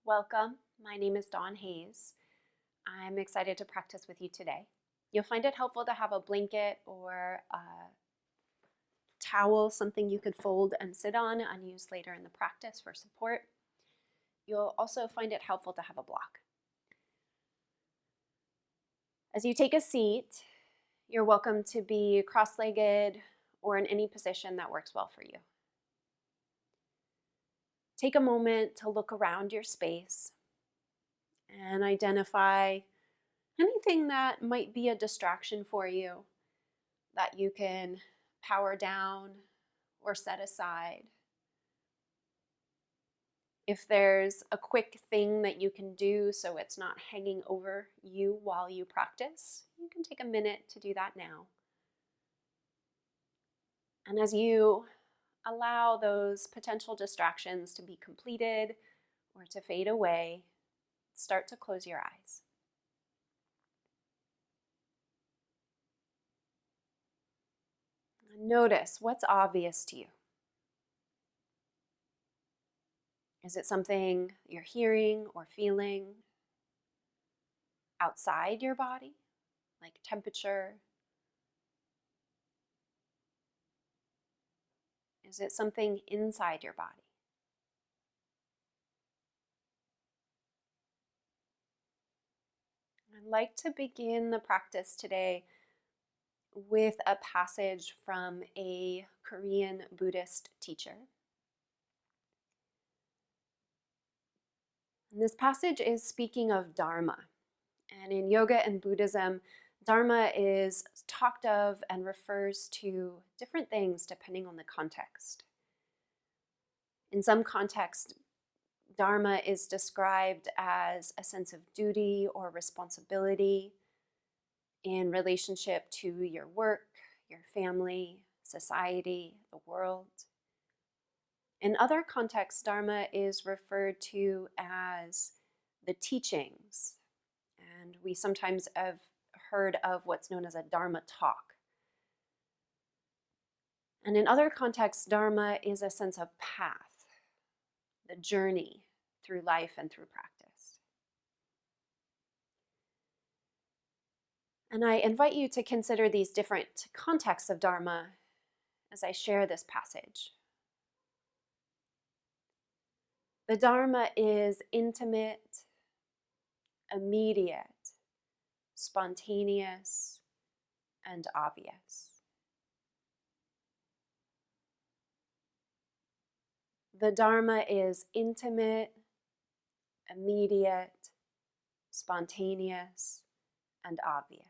Welcome. My name is Dawn Hayes. I'm excited to practice with you today. You'll find it helpful to have a blanket or a towel, something you could fold and sit on and use later in the practice for support. You'll also find it helpful to have a block. As you take a seat, you're welcome to be cross-legged or in any position that works well for you. Take a moment to look around your space and identify anything that might be a distraction for you that you can power down or set aside. If there's a quick thing that you can do so it's not hanging over you while you practice, you can take a minute to do that now. And as you allow those potential distractions to be completed or to fade away, start to close your eyes. Notice what's obvious to you. Is it something you're hearing or feeling outside your body, like temperature? Is it something inside your body? I'd like to begin the practice today with a passage from a Korean Buddhist teacher. And this passage is speaking of Dharma. And in yoga and Buddhism, Dharma is talked of and refers to different things depending on the context. In some contexts, Dharma is described as a sense of duty or responsibility in relationship to your work, your family, society, the world. In other contexts, Dharma is referred to as the teachings, and we sometimes have heard of what's known as a Dharma talk. And in other contexts, Dharma is a sense of path, the journey through life and through practice. And I invite you to consider these different contexts of Dharma as I share this passage. The Dharma is intimate, immediate, spontaneous, and obvious. The Dharma is intimate, immediate, spontaneous, and obvious.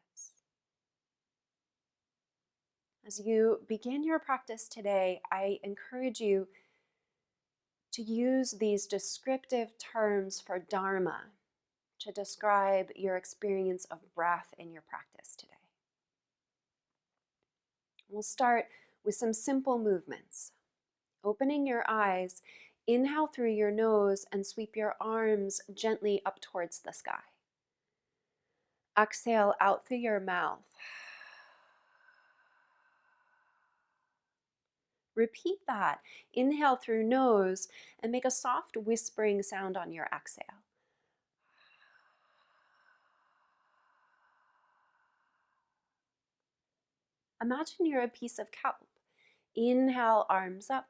As you begin your practice today, I encourage you to use these descriptive terms for Dharma to describe your experience of breath in your practice today. We'll start with some simple movements. Opening your eyes, inhale through your nose and sweep your arms gently up towards the sky. Exhale out through your mouth. Repeat that. Inhale through nose and make a soft whispering sound on your exhale. Imagine you're a piece of kelp. Inhale, arms up.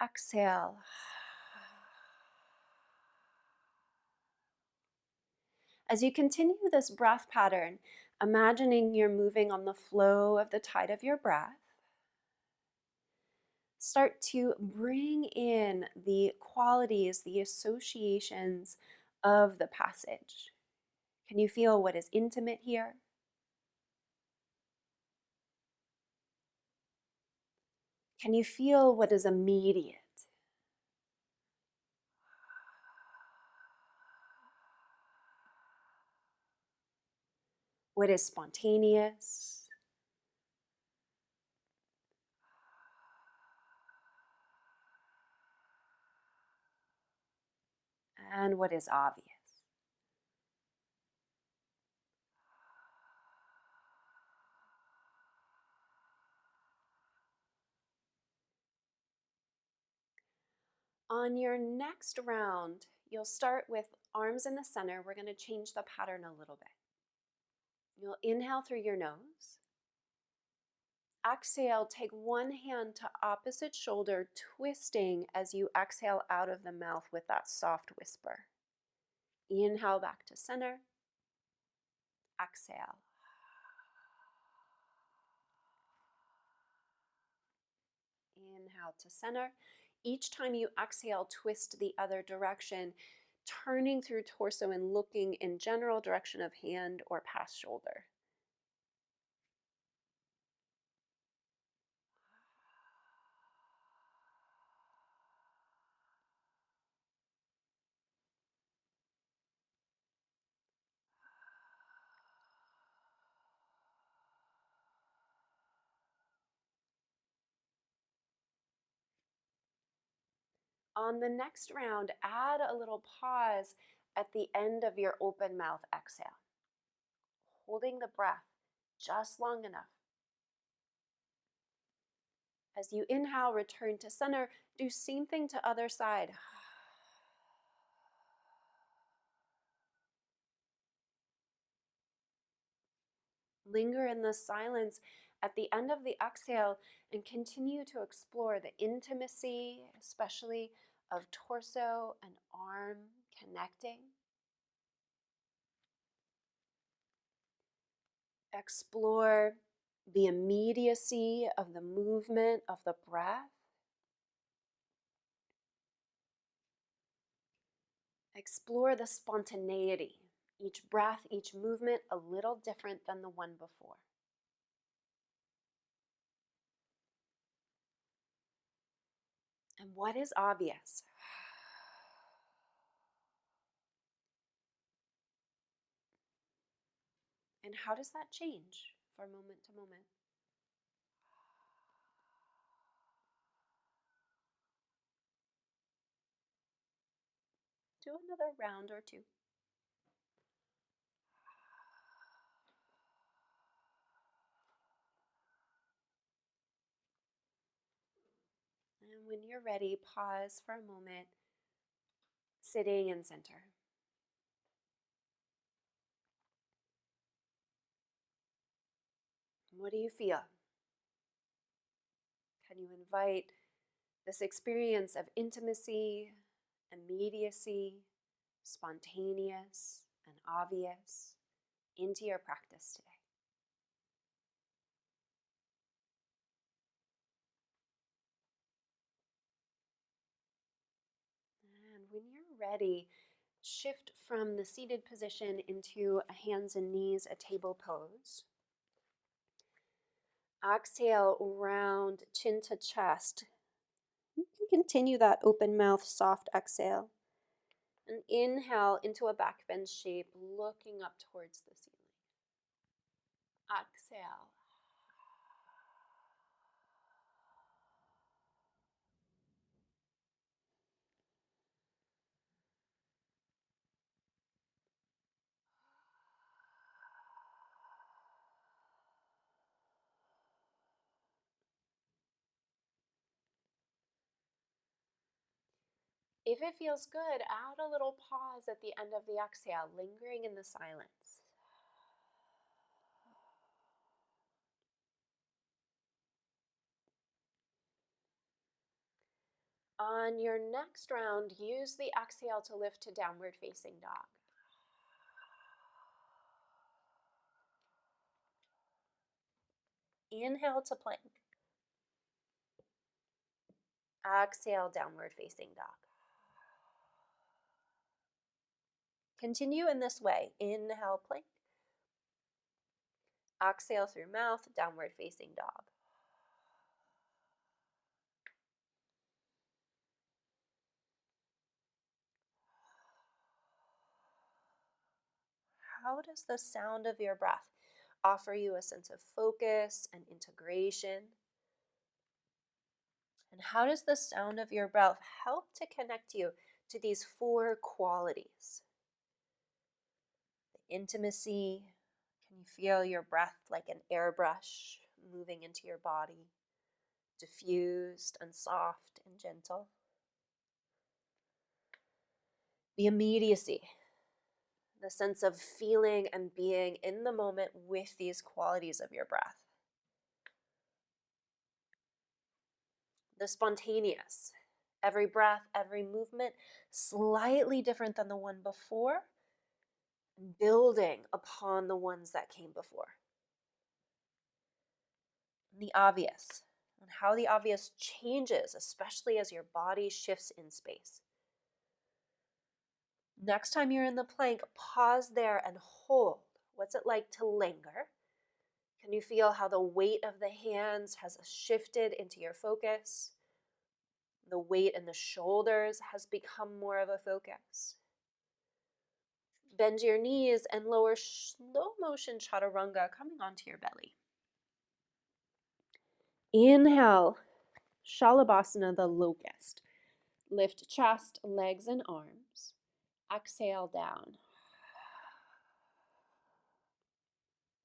Exhale. As you continue this breath pattern, imagining you're moving on the flow of the tide of your breath, start to bring in the qualities, the associations of the passage. Can you feel what is intimate here? Can you feel what is immediate? What is spontaneous? And what is obvious? On your next round, you'll start with arms in the center. We're going to change the pattern a little bit. You'll inhale through your nose. Exhale, take one hand to opposite shoulder, twisting as you exhale out of the mouth with that soft whisper. Inhale back to center. Exhale. Inhale to center. Each time you exhale, twist the other direction, turning through torso and looking in general direction of hand or past shoulder. On the next round, add a little pause at the end of your open mouth exhale, holding the breath just long enough. As you inhale, return to center. Do same thing to other side. Linger in the silence at the end of the exhale and continue to explore the intimacy, especially of torso and arm connecting. Explore the immediacy of the movement of the breath. Explore the spontaneity. Each breath, each movement, a little different than the one before. And what is obvious? And how does that change from moment to moment? Do another round or two. And when you're ready, pause for a moment, sitting in center. What do you feel? Can you invite this experience of intimacy, immediacy, spontaneous, and obvious into your practice today? And when you're ready, shift from the seated position into a hands and knees, a table pose. Exhale, round chin to chest. You can continue that open mouth, soft exhale. And inhale into a back bend shape, looking up towards the ceiling. Exhale. If it feels good, add a little pause at the end of the exhale, lingering in the silence. On your next round, use the exhale to lift to downward facing dog. Inhale to plank. Exhale, downward facing dog. Continue in this way. Inhale, plank. Exhale through mouth, downward facing dog. How does the sound of your breath offer you a sense of focus and integration? And how does the sound of your breath help to connect you to these four qualities? The intimacy. Can you feel your breath like an airbrush moving into your body, diffused and soft and gentle? The immediacy, the sense of feeling and being in the moment with these qualities of your breath. The spontaneous, every breath, every movement, slightly different than the one before, building upon the ones that came before. The obvious, and how the obvious changes, especially as your body shifts in space. Next time you're in the plank, pause there and hold. What's it like to linger? Can you feel how the weight of the hands has shifted into your focus? The weight in the shoulders has become more of a focus. Bend your knees and lower slow motion chaturanga coming onto your belly. Inhale, Shalabhasana, the locust. Lift chest, legs, and arms. Exhale down.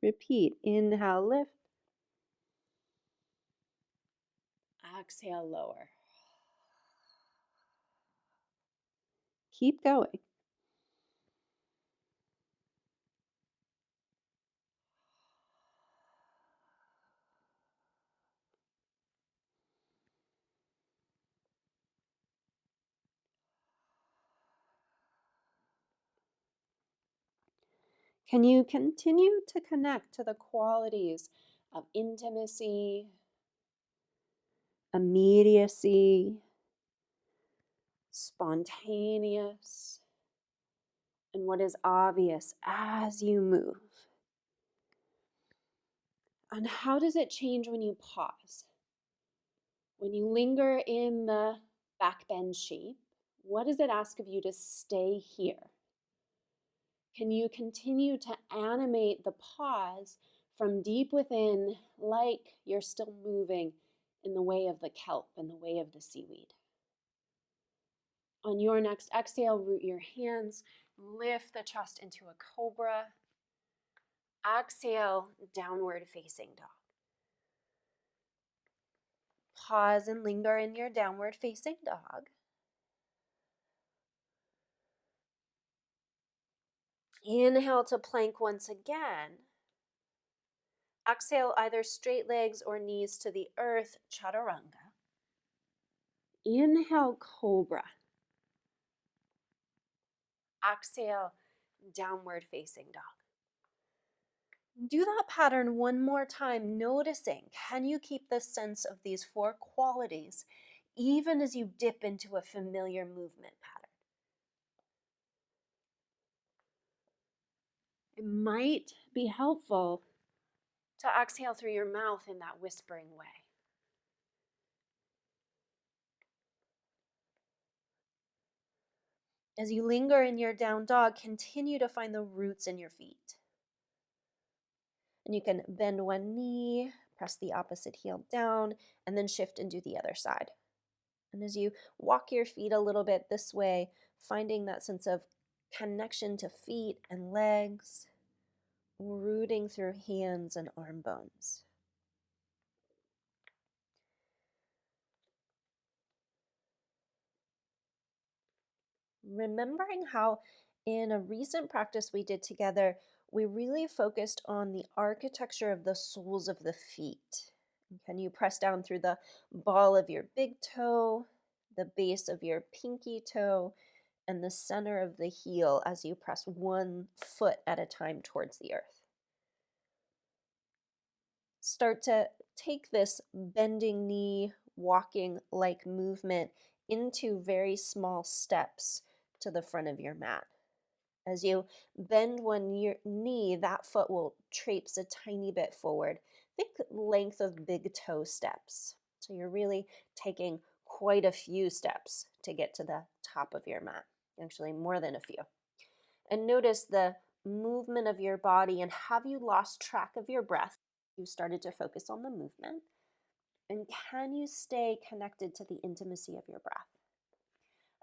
Repeat. Inhale, lift. Exhale, lower. Keep going. Can you continue to connect to the qualities of intimacy, immediacy, spontaneous, and what is obvious as you move? And how does it change when you pause? When you linger in the back bend shape, what does it ask of you to stay here? Can you continue to animate the pause from deep within, like you're still moving in the way of the kelp, in the way of the seaweed? On your next exhale, root your hands, lift the chest into a cobra. Exhale, downward facing dog. Pause and linger in your downward facing dog. Inhale to plank once again. Exhale, either straight legs or knees to the earth, chaturanga. Inhale, cobra. Exhale, downward facing dog. Do that pattern one more time, noticing, can you keep the sense of these four qualities even as you dip into a familiar movement pattern? It might be helpful to exhale through your mouth in that whispering way. As you linger in your down dog, continue to find the roots in your feet. And you can bend one knee, press the opposite heel down, and then shift and do the other side. And as you walk your feet a little bit this way, finding that sense of connection to feet and legs, rooting through hands and arm bones. Remembering how in a recent practice we did together, we really focused on the architecture of the soles of the feet. Can you press down through the ball of your big toe, the base of your pinky toe, and the center of the heel as you press one foot at a time towards the earth? Start to take this bending knee, walking like movement into very small steps to the front of your mat. As you bend one knee, that foot will traipse a tiny bit forward. Think length of big toe steps. So you're really taking quite a few steps to get to the top of your mat, actually more than a few. And notice the movement of your body, and have you lost track of your breath? You started to focus on the movement. And can you stay connected to the intimacy of your breath?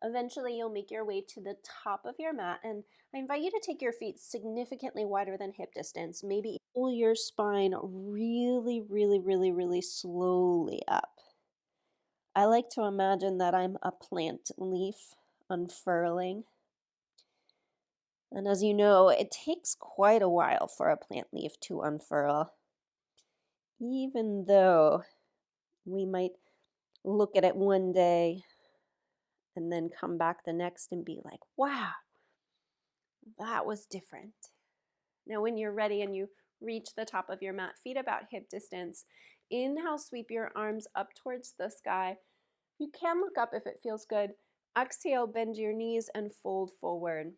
Eventually, you'll make your way to the top of your mat, and I invite you to take your feet significantly wider than hip distance. Maybe pull your spine really, really, really, really slowly up. I like to imagine that I'm a plant leaf unfurling And as you know, it takes quite a while for a plant leaf to unfurl, even though we might look at it one day and then come back the next and be like, wow, that was different. Now, when you're ready and you reach the top of your mat, feet about hip distance, inhale, sweep your arms up towards the sky. You can look up if it feels good. Exhale, bend your knees and fold forward.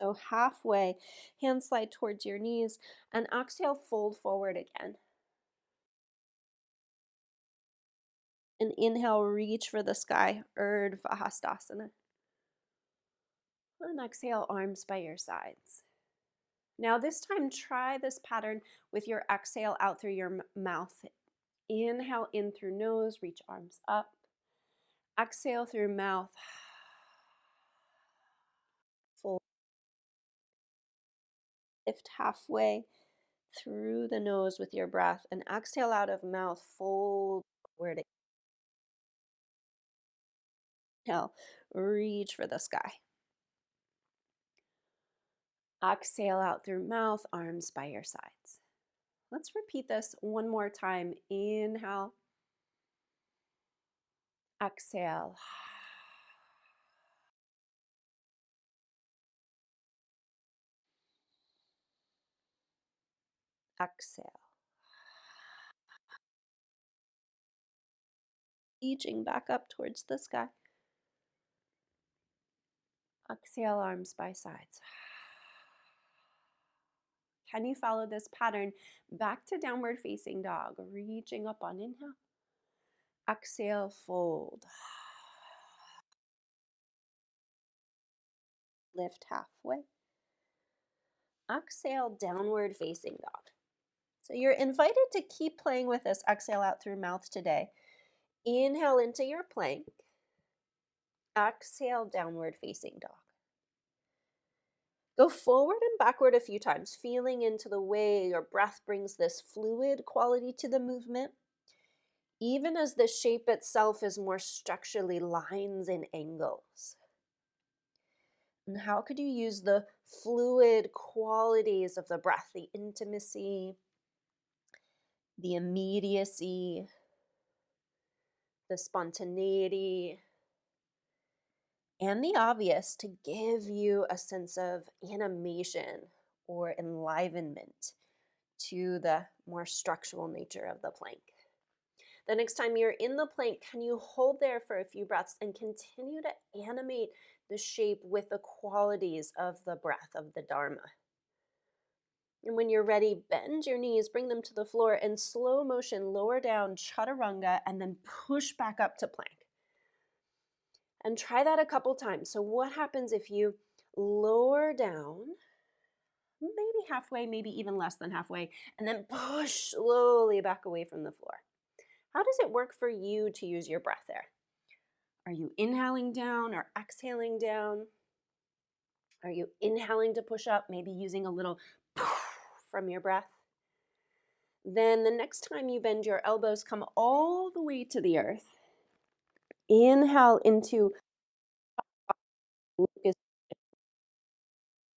So halfway, hands slide towards your knees, and exhale, fold forward again. And inhale, reach for the sky, Urdhva Hastasana. And exhale, arms by your sides. Now this time, try this pattern with your exhale out through your mouth. Inhale in through nose, reach arms up. Exhale through mouth. Fold. Lift halfway through the nose with your breath, and exhale out of mouth, fold forward. Inhale, reach for the sky. Exhale out through mouth, arms by your sides. Let's repeat this one more time. Inhale, exhale. Exhale. Reaching back up towards the sky. Exhale, arms by sides. Can you follow this pattern back to downward facing dog? Reaching up on inhale. Exhale, fold. Lift halfway. Exhale, downward facing dog. So you're invited to keep playing with this exhale out through mouth today. Inhale into your plank. Exhale, downward facing dog. Go forward and backward a few times, feeling into the way your breath brings this fluid quality to the movement, even as the shape itself is more structurally lines and angles. And how could you use the fluid qualities of the breath, the intimacy, the immediacy, the spontaneity, and the obvious to give you a sense of animation or enlivenment to the more structural nature of the plank? The next time you're in the plank, can you hold there for a few breaths and continue to animate the shape with the qualities of the breath of the Dharma? And when you're ready, bend your knees, bring them to the floor, and slow motion, lower down, chaturanga, and then push back up to plank. And try that a couple times. So what happens if you lower down, maybe halfway, maybe even less than halfway, and then push slowly back away from the floor? How does it work for you to use your breath there? Are you inhaling down or exhaling down? Are you inhaling to push up, maybe using a little from your breath? Then the next time you bend your elbows, come all the way to the earth. Inhale into lucus,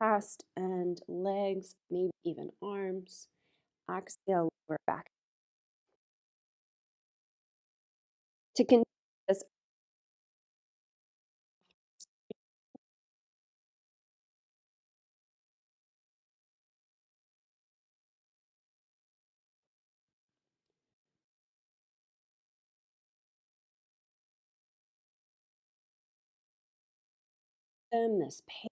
chest and legs, maybe even arms. Exhale, lower back. To continue this, this pace.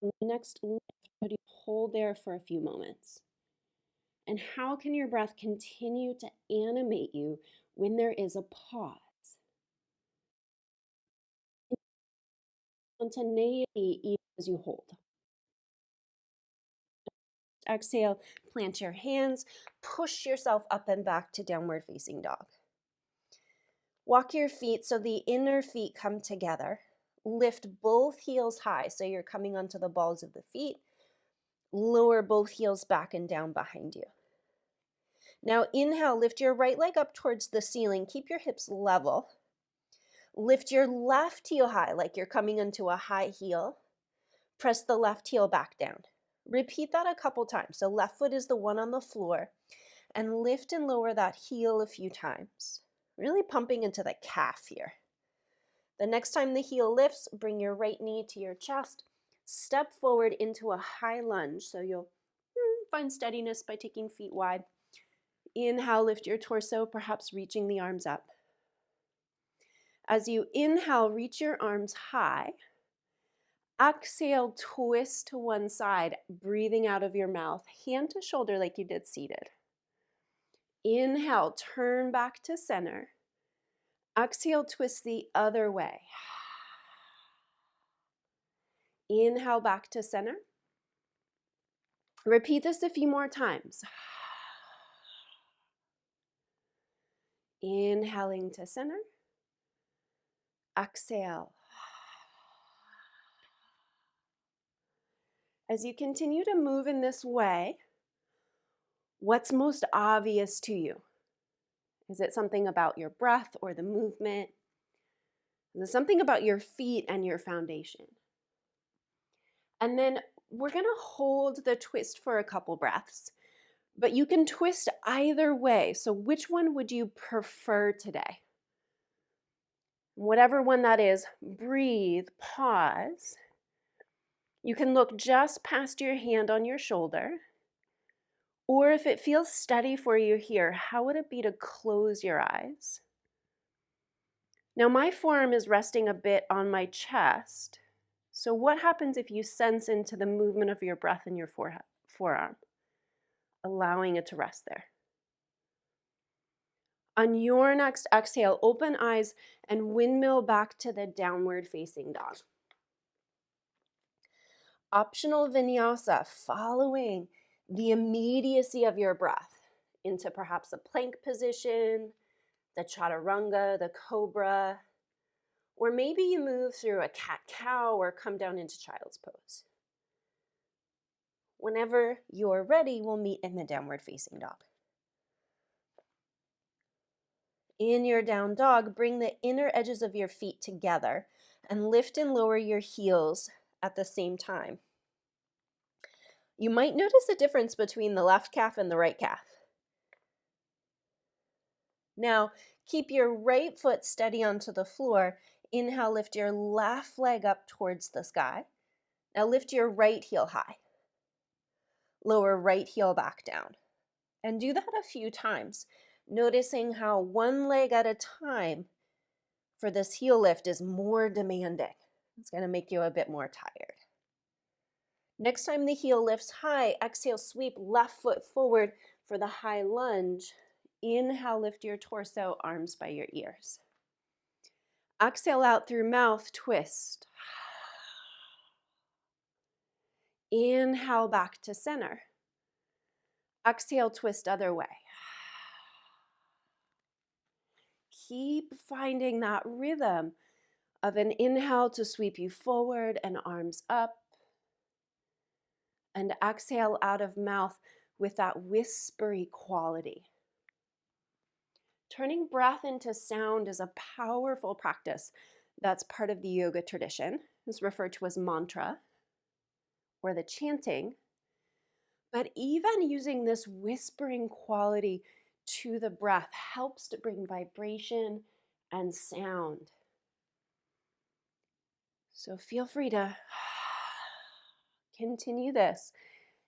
The next lift, could you hold there for a few moments? And how can your breath continue to animate you when there is a pause? Spontaneity even as you hold. Exhale, plant your hands, push yourself up and back to downward facing dog. Walk your feet so the inner feet come together. Lift both heels high so you're coming onto the balls of the feet. Lower both heels back and down behind you. Now inhale, lift your right leg up towards the ceiling. Keep your hips level. Lift your left heel high like you're coming into a high heel. Press the left heel back down. Repeat that a couple times. So left foot is the one on the floor. And lift and lower that heel a few times. Really pumping into the calf here. The next time the heel lifts, bring your right knee to your chest. Step forward into a high lunge. So you'll find steadiness by taking feet wide. Inhale, lift your torso, perhaps reaching the arms up. As you inhale, reach your arms high. Exhale, twist to one side, breathing out of your mouth, hand to shoulder like you did seated. Inhale, turn back to center. Exhale, twist the other way. Inhale, back to center. Repeat this a few more times. Inhaling to center. Exhale. As you continue to move in this way, what's most obvious to you? Is it something about your breath or the movement? Is it something about your feet and your foundation? And then we're going to hold the twist for a couple breaths, but you can twist either way. So which one would you prefer today? Whatever one that is, breathe, pause. You can look just past your hand on your shoulder. Or if it feels steady for you here, how would it be to close your eyes? Now my forearm is resting a bit on my chest. So what happens if you sense into the movement of your breath in your forearm, allowing it to rest there? On your next exhale, open eyes and windmill back to the downward facing dog. Optional vinyasa, following the immediacy of your breath into perhaps a plank position, the chaturanga, the cobra, or maybe you move through a cat-cow or come down into child's pose. Whenever you're ready, we'll meet in the downward facing dog. In your down dog, bring the inner edges of your feet together and lift and lower your heels at the same time. You might notice a difference between the left calf and the right calf. Now, keep your right foot steady onto the floor. Inhale, lift your left leg up towards the sky. Now lift your right heel high. Lower right heel back down. And do that a few times, noticing how one leg at a time for this heel lift is more demanding. It's going to make you a bit more tired. Next time the heel lifts high, exhale, sweep left foot forward for the high lunge. Inhale, lift your torso, arms by your ears. Exhale out through mouth, twist. Inhale back to center. Exhale, twist other way. Keep finding that rhythm of an inhale to sweep you forward and arms up. And exhale out of mouth with that whispery quality. Turning breath into sound is a powerful practice that's part of the yoga tradition. It's referred to as mantra or the chanting. But even using this whispering quality to the breath helps to bring vibration and sound. So feel free to continue this,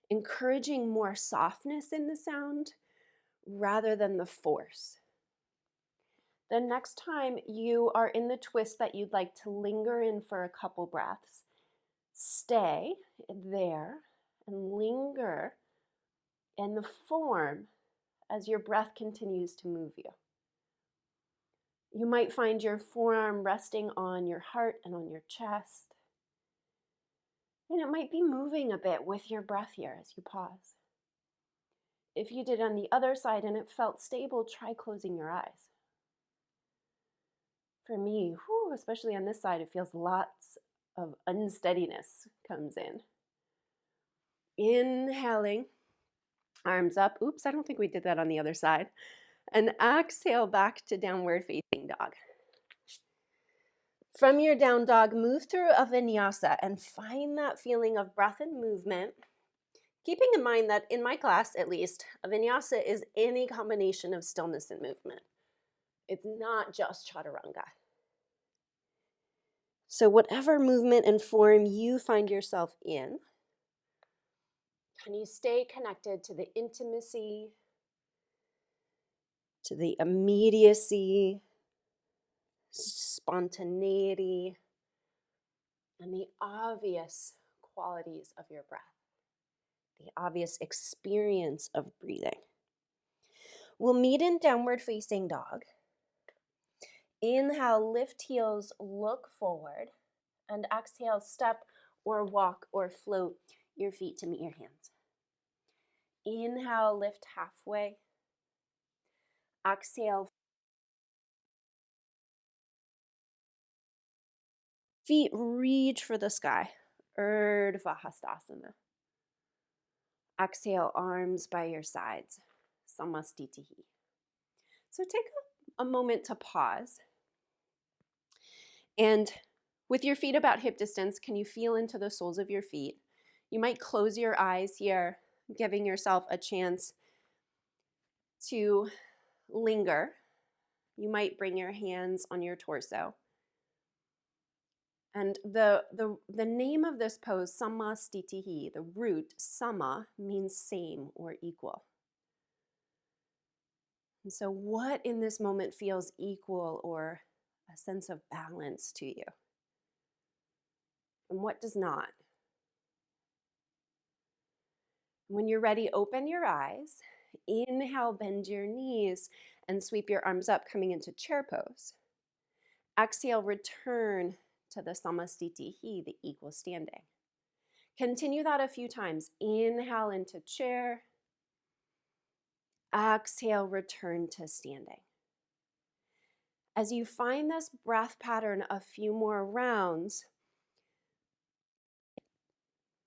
encouraging more softness in the sound rather than the force. The next time you are in the twist that you'd like to linger in for a couple breaths, stay there and linger in the form as your breath continues to move you. You might find your forearm resting on your heart and on your chest. And it might be moving a bit with your breath here as you pause. If you did on the other side and it felt stable, try closing your eyes. For me, especially on this side, it feels lots of unsteadiness comes in. Inhaling, Arms up. Oops, I don't think we did that on the other side. And exhale back to downward facing dog. From your down dog, move through a vinyasa and find that feeling of breath and movement. Keeping in mind that in my class, at least, a vinyasa is any combination of stillness and movement. It's not just chaturanga. So whatever movement and form you find yourself in, can you stay connected to the intimacy, to the immediacy, spontaneity, and the obvious qualities of your breath, the obvious experience of breathing? We'll meet in downward facing dog. Inhale, lift heels, look forward, and exhale, step or walk or float your feet to meet your hands. Inhale, lift halfway. Exhale, feet reach for the sky. Urdhva Hastasana. Exhale, arms by your sides. Samastitihi. So take a moment to pause. And with your feet about hip distance, can you feel into the soles of your feet? You might close your eyes here, giving yourself a chance to linger. You might bring your hands on your torso. And the name of this pose, samastitihi, the root sama means same or equal. And so what in this moment feels equal or a sense of balance to you? And what does not? When you're ready, open your eyes. Inhale, bend your knees and sweep your arms up, coming into chair pose. Exhale, return to the samastitihi, the equal standing. Continue that a few times. Inhale into chair. Exhale, return to standing. As you find this breath pattern a few more rounds,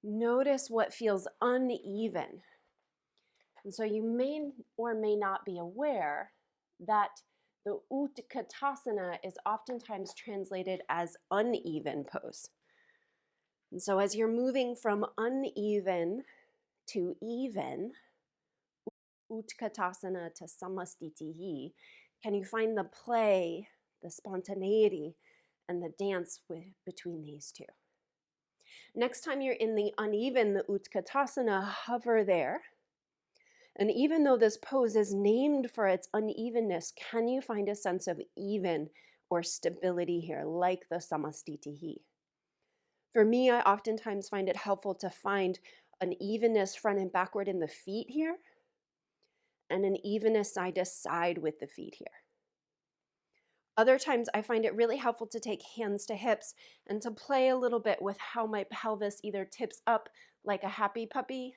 notice what feels uneven. And so you may or may not be aware that the Utkatasana is oftentimes translated as uneven pose. And so as you're moving from uneven to even, Utkatasana to Samastitihi, can you find the play, the spontaneity, and the dance between these two? Next time you're in the uneven, the Utkatasana, hover there. And even though this pose is named for its unevenness, can you find a sense of even or stability here, like the Samastitihi? For me, I oftentimes find it helpful to find an evenness front and backward in the feet here, and an evenness side to side with the feet here. Other times I find it really helpful to take hands to hips and to play a little bit with how my pelvis either tips up like a happy puppy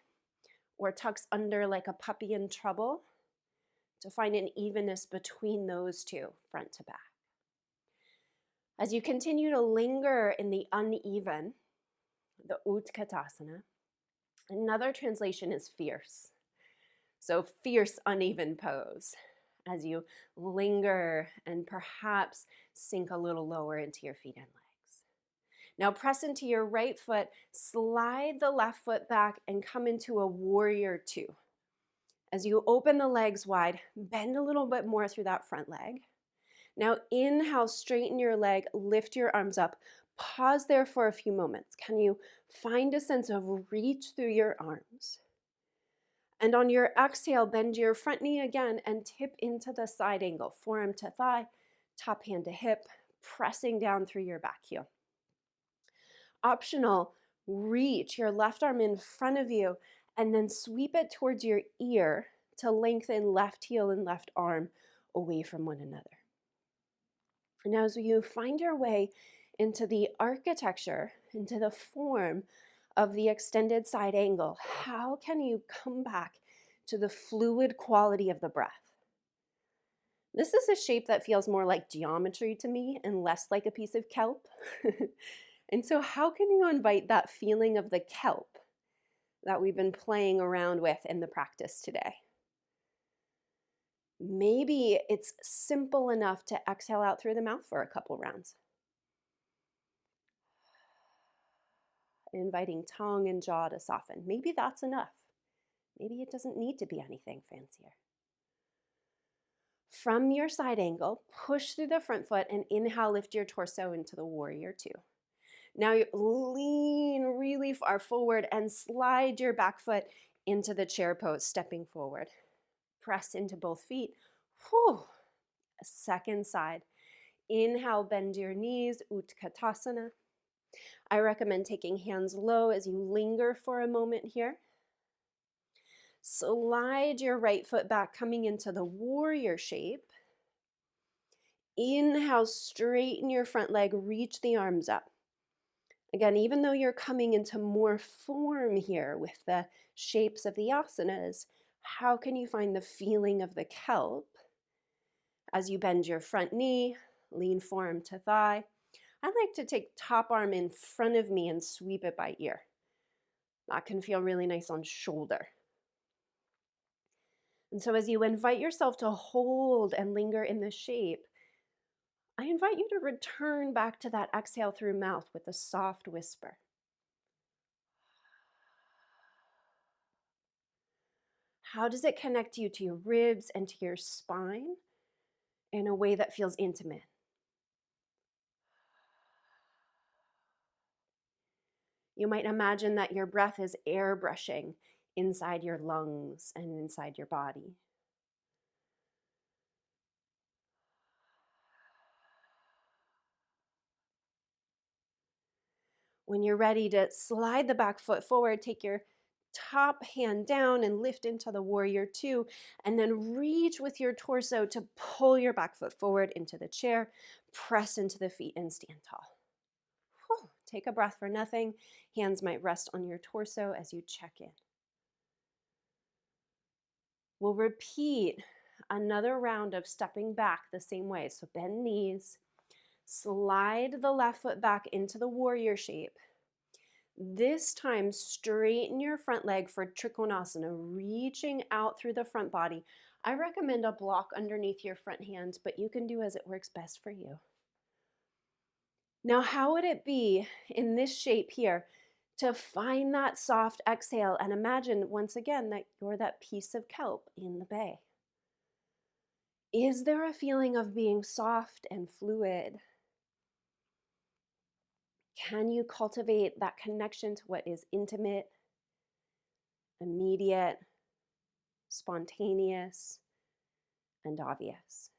or tucks under like a puppy in trouble, to find an evenness between those two, front to back. As you continue to linger in the uneven, the Utkatasana, another translation is fierce. So fierce, uneven pose as you linger and perhaps sink a little lower into your feet and legs. Now press into your right foot, slide the left foot back, and come into a warrior two. As you open the legs wide, bend a little bit more through that front leg. Now inhale, straighten your leg, lift your arms up. Pause there for a few moments. Can you find a sense of reach through your arms? And on your exhale, bend your front knee again and tip into the side angle, forearm to thigh, top hand to hip, pressing down through your back heel. Optional, reach your left arm in front of you and then sweep it towards your ear to lengthen left heel and left arm away from one another. And as you find your way into the architecture, into the form of the extended side angle, how can you come back to the fluid quality of the breath? This is a shape that feels more like geometry to me and less like a piece of kelp. And so how can you invite that feeling of the kelp, that we've been playing around with in the practice today. Maybe it's simple enough to exhale out through the mouth for a couple rounds, inviting tongue and jaw to soften. Maybe that's enough. Maybe it doesn't need to be anything fancier. From your side angle, push through the front foot and inhale, lift your torso into the warrior two. Now you lean really far forward and slide your back foot into the chair pose, stepping forward. Press into both feet. Whew. Second side. Inhale, bend your knees, Utkatasana. I recommend taking hands low as you linger for a moment here. Slide your right foot back, coming into the warrior shape. Inhale, straighten your front leg, reach the arms up. Again, even though you're coming into more form here with the shapes of the asanas, how can you find the feeling of the kelp as you bend your front knee, lean forearm to thigh? I like to take top arm in front of me and sweep it by ear. That can feel really nice on shoulder. And so as you invite yourself to hold and linger in this shape, I invite you to return back to that exhale through mouth with a soft whisper. How does it connect you to your ribs and to your spine in a way that feels intimate? You might imagine that your breath is airbrushing inside your lungs and inside your body. When you're ready to slide the back foot forward, take your top hand down and lift into the warrior two, and then reach with your torso to pull your back foot forward into the chair, press into the feet and stand tall. Whew. Take a breath for nothing. Hands might rest on your torso as you check in. We'll repeat another round of stepping back the same way. So bend knees, slide the left foot back into the warrior shape. This time, straighten your front leg for Trikonasana, reaching out through the front body. I recommend a block underneath your front hands, but you can do as it works best for you. Now, how would it be in this shape here to find that soft exhale and imagine once again that you're that piece of kelp in the bay? Is there a feeling of being soft and fluid? Can you cultivate that connection to what is intimate, immediate, spontaneous, and obvious?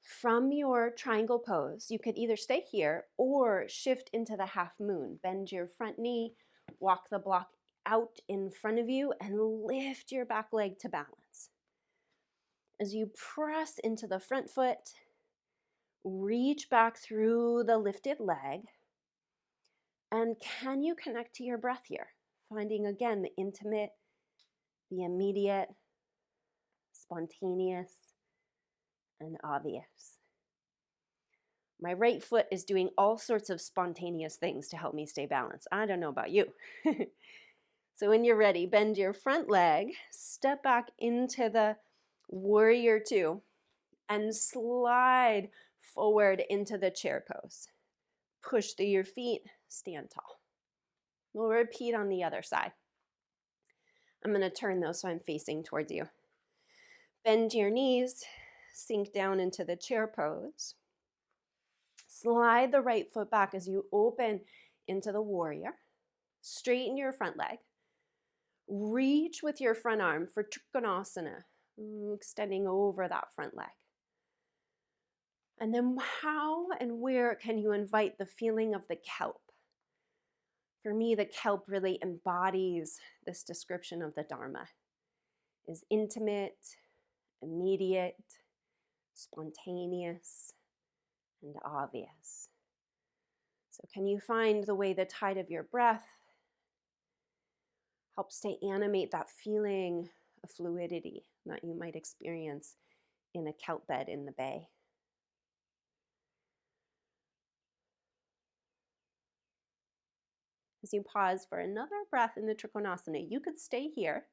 From your triangle pose, you could either stay here or shift into the half moon. Bend your front knee, walk the block out in front of you, and lift your back leg to balance. As you press into the front foot, reach back through the lifted leg. And can you connect to your breath here? Finding again the intimate, the immediate, spontaneous, and obvious. My right foot is doing all sorts of spontaneous things to help me stay balanced. I don't know about you. So when you're ready, bend your front leg, step back into the warrior two, and slide forward into the chair pose. Push through your feet, stand tall. We'll repeat on the other side. I'm going to turn those so I'm facing towards you. Bend your knees, sink down into the chair pose. Slide the right foot back as you open into the warrior. Straighten your front leg. Reach with your front arm for Trikonasana, extending over that front leg. And then how and where can you invite the feeling of the kelp? For me, the kelp really embodies this description of the Dharma. Is intimate, immediate, spontaneous, and obvious. So can you find the way the tide of your breath helps to animate that feeling of fluidity that you might experience in a kelp bed in the bay? As as you pause for another breath in the Trikonasana. You could stay here,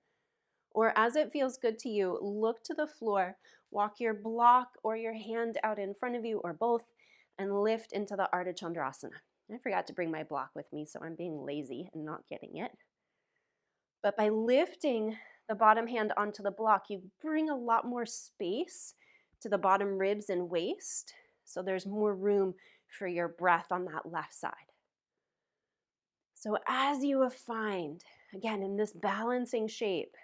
or as it feels good to you, look to the floor, walk your block or your hand out in front of you, or both, and lift into the Ardha Chandrasana. I forgot to bring my block with me, so I'm being lazy and not getting it. But by lifting the bottom hand onto the block, you bring a lot more space to the bottom ribs and waist, so there's more room for your breath on that left side. So as you find, again, in this balancing shape,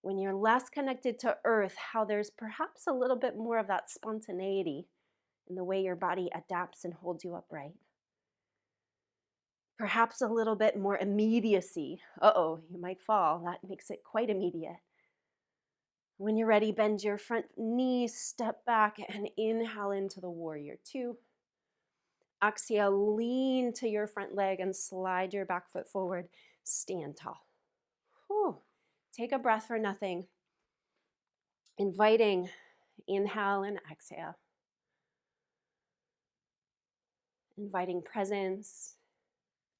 when you're less connected to earth, how there's perhaps a little bit more of that spontaneity in the way your body adapts and holds you upright. Perhaps a little bit more immediacy. Uh-oh, you might fall. That makes it quite immediate. When you're ready, bend your front knee, step back, and inhale into the warrior two. Exhale, lean to your front leg and slide your back foot forward. Stand tall. Whew. Take a breath for nothing. Inviting, inhale and exhale. Inviting presence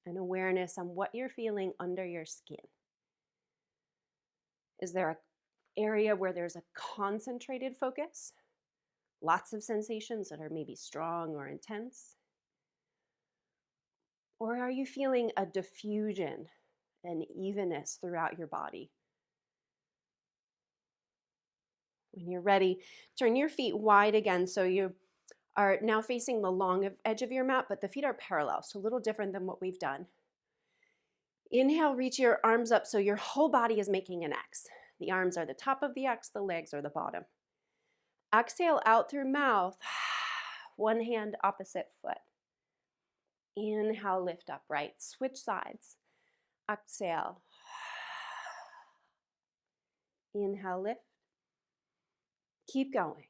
and awareness on what you're feeling under your skin. Is there an area where there's a concentrated focus? Lots of sensations that are maybe strong or intense? Or are you feeling a diffusion and evenness throughout your body? When you're ready, turn your feet wide again so you are now facing the long edge of your mat, but the feet are parallel, so a little different than what we've done. Inhale, reach your arms up so your whole body is making an X. The arms are the top of the X, the legs are the bottom. Exhale out through mouth, one hand opposite foot. Inhale, lift upright, switch sides. Exhale. Inhale, lift. Keep going.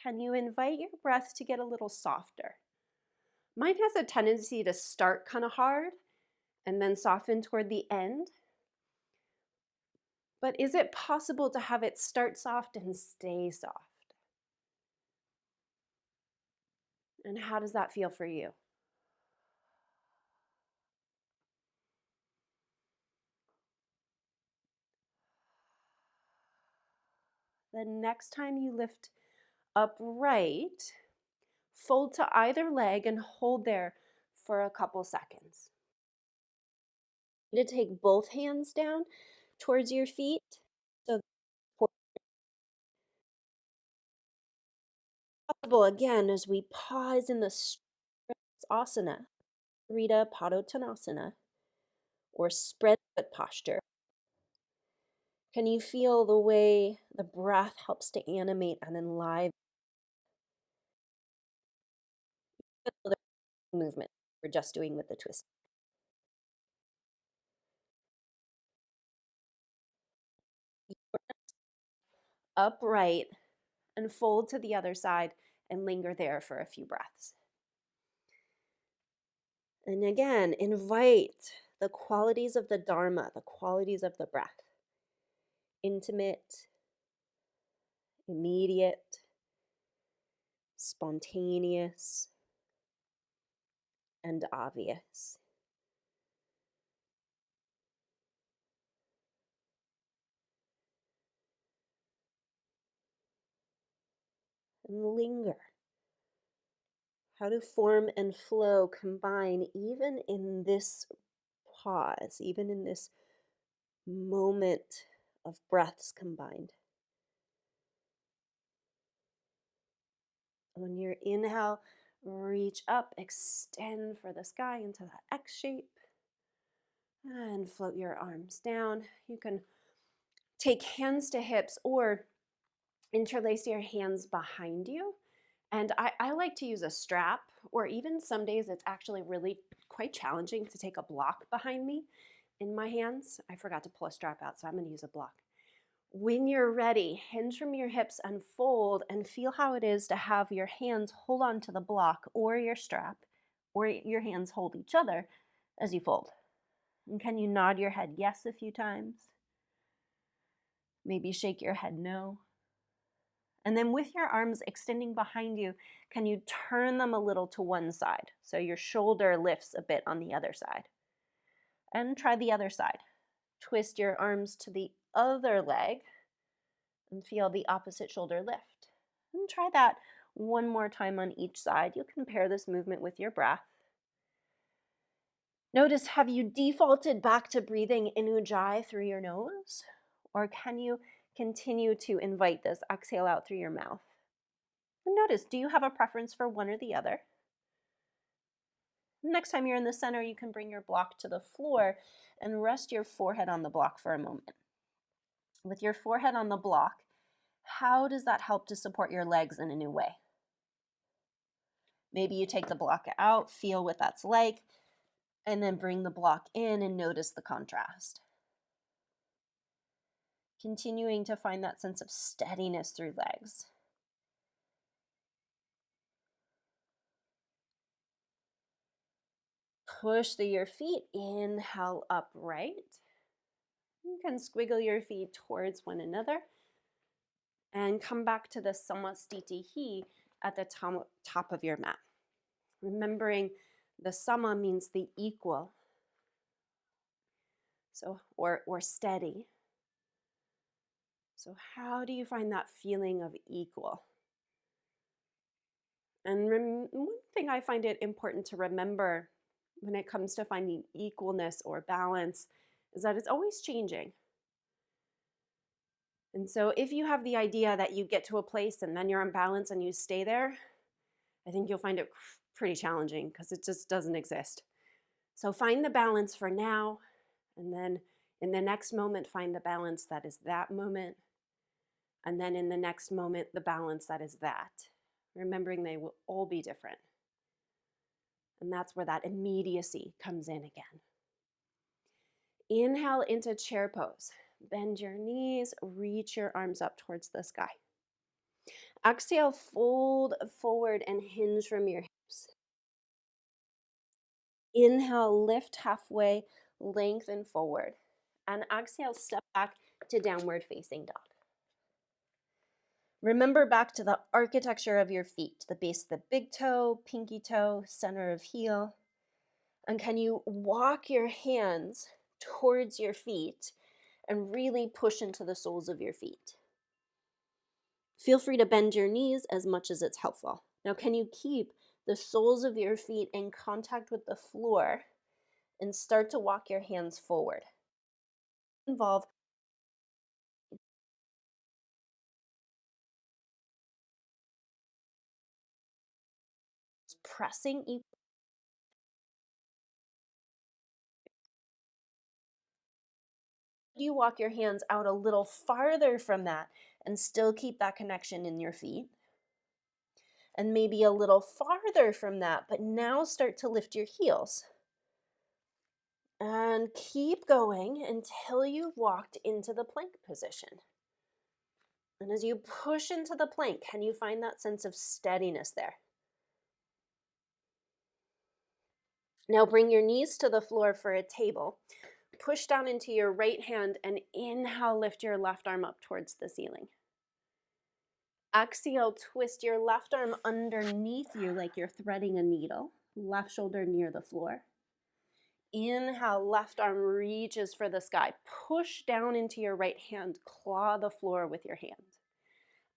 Can you invite your breath to get a little softer? Mine has a tendency to start kind of hard and then soften toward the end. But is it possible to have it start soft and stay soft? And how does that feel for you? The next time you lift upright, fold to either leg and hold there for a couple seconds. To take both hands down towards your feet. So possible again as we pause in the asana, Rita Padottanasana, or spread foot posture. Can you feel the way the breath helps to animate and enliven the movement we're just doing with the twist? Upright and fold to the other side and linger there for a few breaths. And again, invite the qualities of the Dharma, the qualities of the breath. Intimate, immediate, spontaneous, and obvious. And linger. How do form and flow combine even in this pause, even in this moment of breaths combined? On your inhale, reach up, extend for the sky into that X shape, and float your arms down. You can take hands to hips or interlace your hands behind you. And I like to use a strap, or even some days it's actually really quite challenging to take a block behind me in my hands. I forgot to pull a strap out, so I'm going to use a block. When you're ready, hinge from your hips and fold, and feel how it is to have your hands hold on to the block or your strap, or your hands hold each other as you fold. And can you nod your head yes a few times? Maybe shake your head no. And then with your arms extending behind you, can you turn them a little to one side? So your shoulder lifts a bit on the other side. And try the other side. Twist your arms to the other leg and feel the opposite shoulder lift. And try that one more time on each side. You'll compare this movement with your breath. Notice, have you defaulted back to breathing in ujjayi through your nose? Or can you continue to invite this exhale out through your mouth? And notice, do you have a preference for one or the other? Next time you're in the center, you can bring your block to the floor and rest your forehead on the block for a moment. With your forehead on the block, how does that help to support your legs in a new way? Maybe you take the block out, feel what that's like, and then bring the block in and notice the contrast. Continuing to find that sense of steadiness through legs. Push through your feet, inhale upright. You can squiggle your feet towards one another and come back to the Samastitihi at the top of your mat. Remembering the sama means the equal, so or steady. So how do you find that feeling of equal? And one thing I find it important to remember when it comes to finding equalness or balance is that it's always changing. And so if you have the idea that you get to a place and then you're in balance and you stay there, I think you'll find it pretty challenging because it just doesn't exist. So find the balance for now, and then in the next moment, find the balance that is that moment. And then in the next moment, the balance that is that. Remembering they will all be different. And that's where that immediacy comes in again. Inhale into chair pose. Bend your knees, reach your arms up towards the sky. Exhale, fold forward and hinge from your hips. Inhale, lift halfway, lengthen forward. And exhale, step back to downward facing dog. Remember back to the architecture of your feet, the base of the big toe, pinky toe, center of heel. And can you walk your hands towards your feet and really push into the soles of your feet? Feel free to bend your knees as much as it's helpful. Now, can you keep the soles of your feet in contact with the floor and start to walk your hands forward? Involve pressing each. You walk your hands out a little farther from that and still keep that connection in your feet. And maybe a little farther from that, but now start to lift your heels. And keep going until you've walked into the plank position. And as you push into the plank, can you find that sense of steadiness there? Now bring your knees to the floor for a table. Push down into your right hand and inhale, lift your left arm up towards the ceiling. Exhale, twist your left arm underneath you like you're threading a needle. Left shoulder near the floor. Inhale, left arm reaches for the sky. Push down into your right hand. Claw the floor with your hand.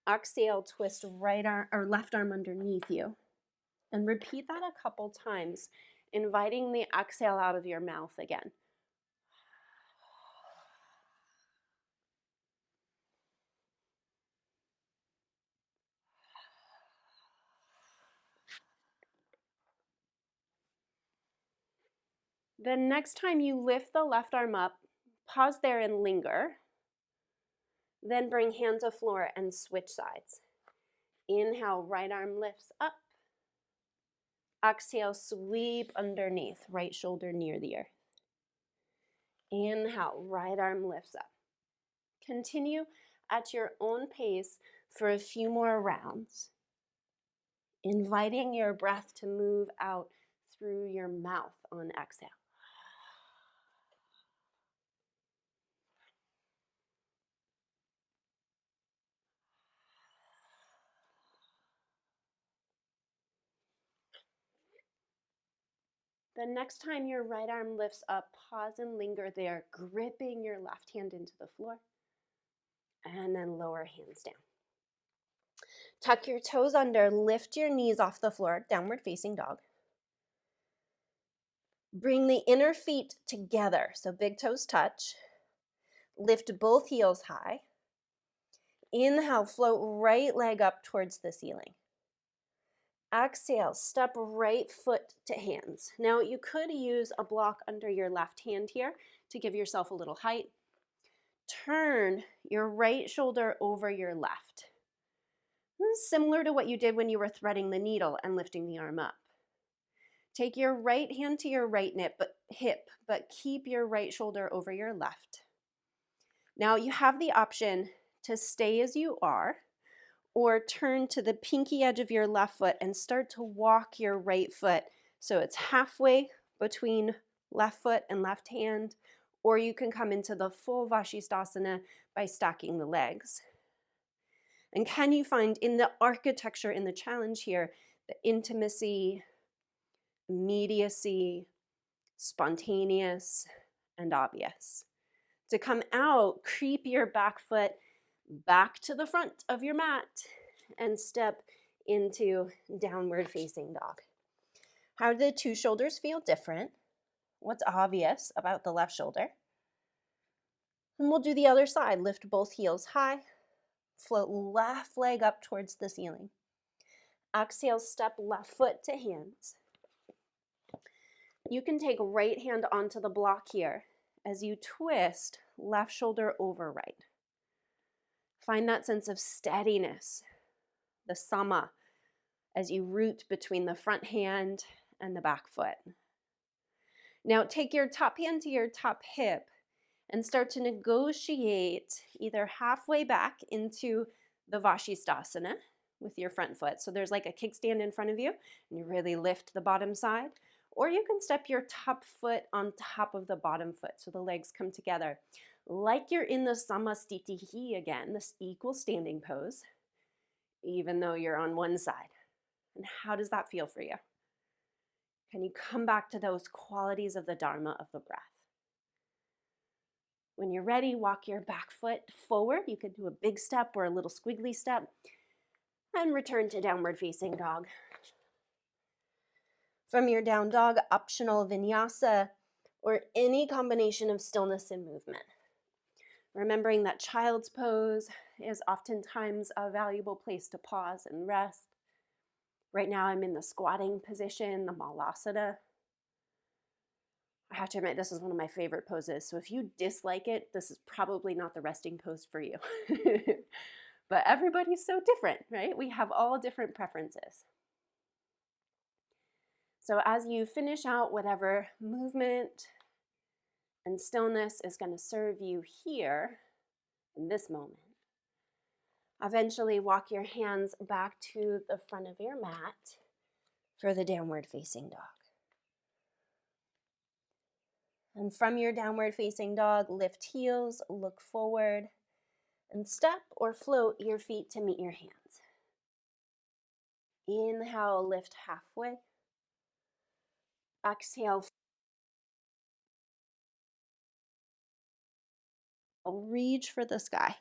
Exhale, twist right arm or left arm underneath you. And repeat that a couple times, inviting the exhale out of your mouth again. Then next time you lift the left arm up, pause there and linger. Then bring hand to floor and switch sides. Inhale, right arm lifts up. Exhale, sweep underneath, right shoulder near the earth. Inhale, right arm lifts up. Continue at your own pace for a few more rounds, inviting your breath to move out through your mouth on exhale. The next time your right arm lifts up, pause and linger there, gripping your left hand into the floor. And then lower hands down. Tuck your toes under, lift your knees off the floor, downward facing dog. Bring the inner feet together, so big toes touch. Lift both heels high. Inhale, float right leg up towards the ceiling. Exhale, step right foot to hands. Now you could use a block under your left hand here to give yourself a little height. Turn your right shoulder over your left. This is similar to what you did when you were threading the needle and lifting the arm up. Take your right hand to your right hip, but keep your right shoulder over your left. Now you have the option to stay as you are, or turn to the pinky edge of your left foot and start to walk your right foot so it's halfway between left foot and left hand, or you can come into the full Vashisthasana by stacking the legs. And can you find in the architecture, in the challenge here, the intimacy, immediacy, spontaneous, and obvious? To come out, creep your back foot back to the front of your mat and step into downward facing dog. How do the two shoulders feel different? What's obvious about the left shoulder? And we'll do the other side. Lift both heels high. Float left leg up towards the ceiling. Exhale, step left foot to hands. You can take right hand onto the block here as you twist left shoulder over right. Find that sense of steadiness, the sama, as you root between the front hand and the back foot. Now take your top hand to your top hip and start to negotiate either halfway back into the Vashisthasana with your front foot. So there's like a kickstand in front of you and you really lift the bottom side. Or you can step your top foot on top of the bottom foot so the legs come together. Like you're in the Samastitihi again, this equal standing pose, even though you're on one side. And how does that feel for you? Can you come back to those qualities of the Dharma of the breath? When you're ready, walk your back foot forward. You could do a big step or a little squiggly step. And return to downward facing dog. From your down dog, optional vinyasa, or any combination of stillness and movement. Remembering that child's pose is oftentimes a valuable place to pause and rest. Right now I'm in the squatting position, the malasana. I have to admit, this is one of my favorite poses. So if you dislike it, this is probably not the resting pose for you. But everybody's so different, right? We have all different preferences. So as you finish out whatever movement and stillness is going to serve you here in this moment, eventually walk your hands back to the front of your mat for the downward facing dog. And from your downward facing dog, lift heels, look forward, and step or float your feet to meet your hands. Inhale, lift halfway. Exhale, reach for the sky.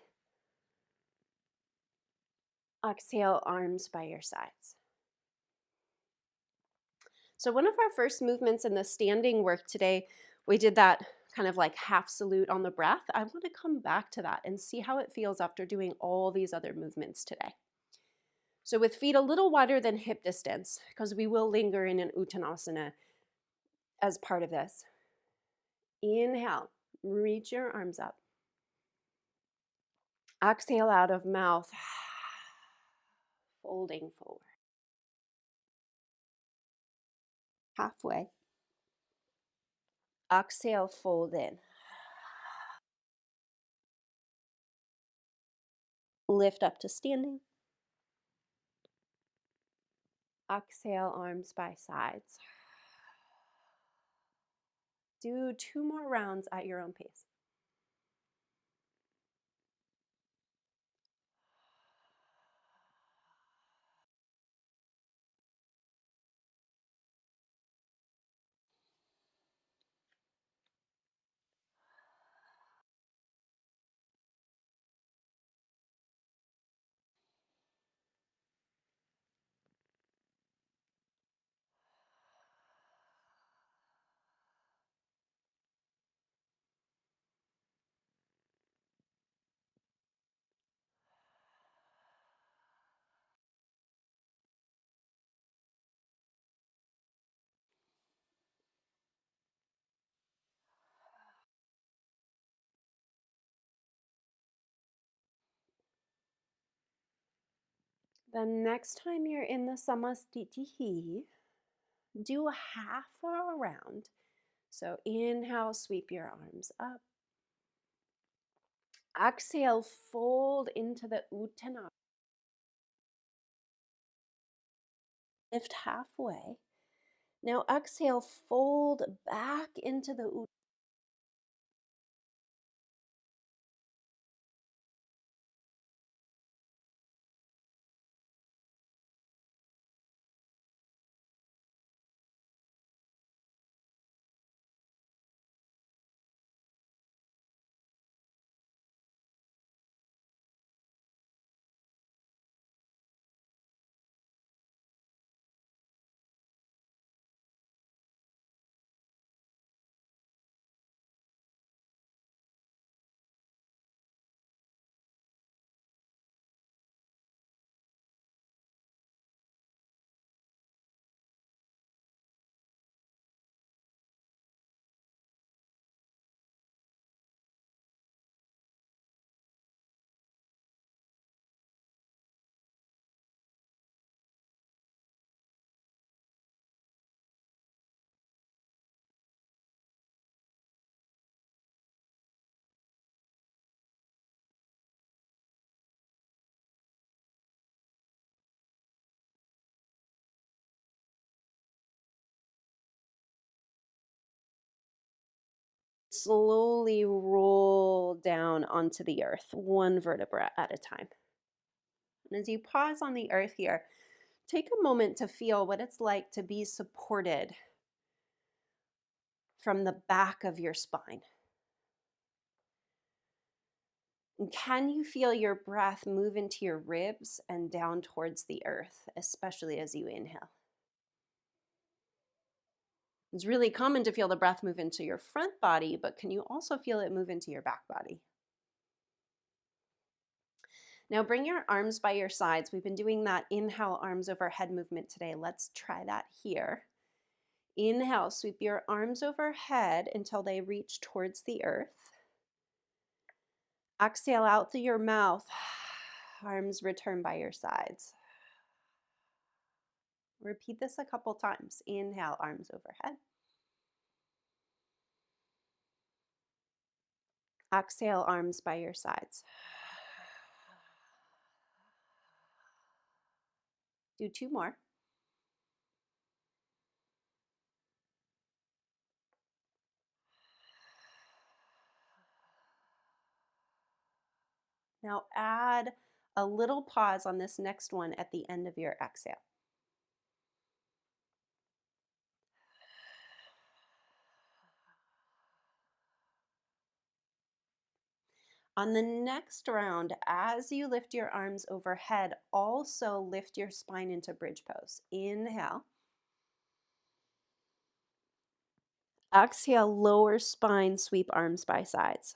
Exhale, arms by your sides. So one of our first movements in the standing work today, we did that kind of like half salute on the breath. I want to come back to that and see how it feels after doing all these other movements today. So with feet a little wider than hip distance, because we will linger in an Uttanasana as part of this. Inhale, reach your arms up. Exhale out of mouth, folding forward. Halfway. Exhale, fold in. Lift up to standing. Exhale, arms by sides. Do 2 more rounds at your own pace. The next time you're in the samastitihi, do a half around. So inhale, sweep your arms up. Exhale, fold into the uttanasana. Lift halfway. Now exhale, fold back into the uttanasana. Slowly roll down onto the earth, one vertebra at a time. And as you pause on the earth here, take a moment to feel what it's like to be supported from the back of your spine. And can you feel your breath move into your ribs and down towards the earth, especially as you inhale? It's really common to feel the breath move into your front body, but can you also feel it move into your back body? Now bring your arms by your sides. We've been doing that inhale, arms overhead movement today. Let's try that here. Inhale, sweep your arms overhead until they reach towards the earth. Exhale out through your mouth. Arms return by your sides. Repeat this a couple times. Inhale, arms overhead. Exhale, arms by your sides. Do two more. Now add a little pause on this next one at the end of your exhale. On the next round, as you lift your arms overhead, also lift your spine into bridge pose. Inhale. Exhale, lower spine, sweep arms by sides.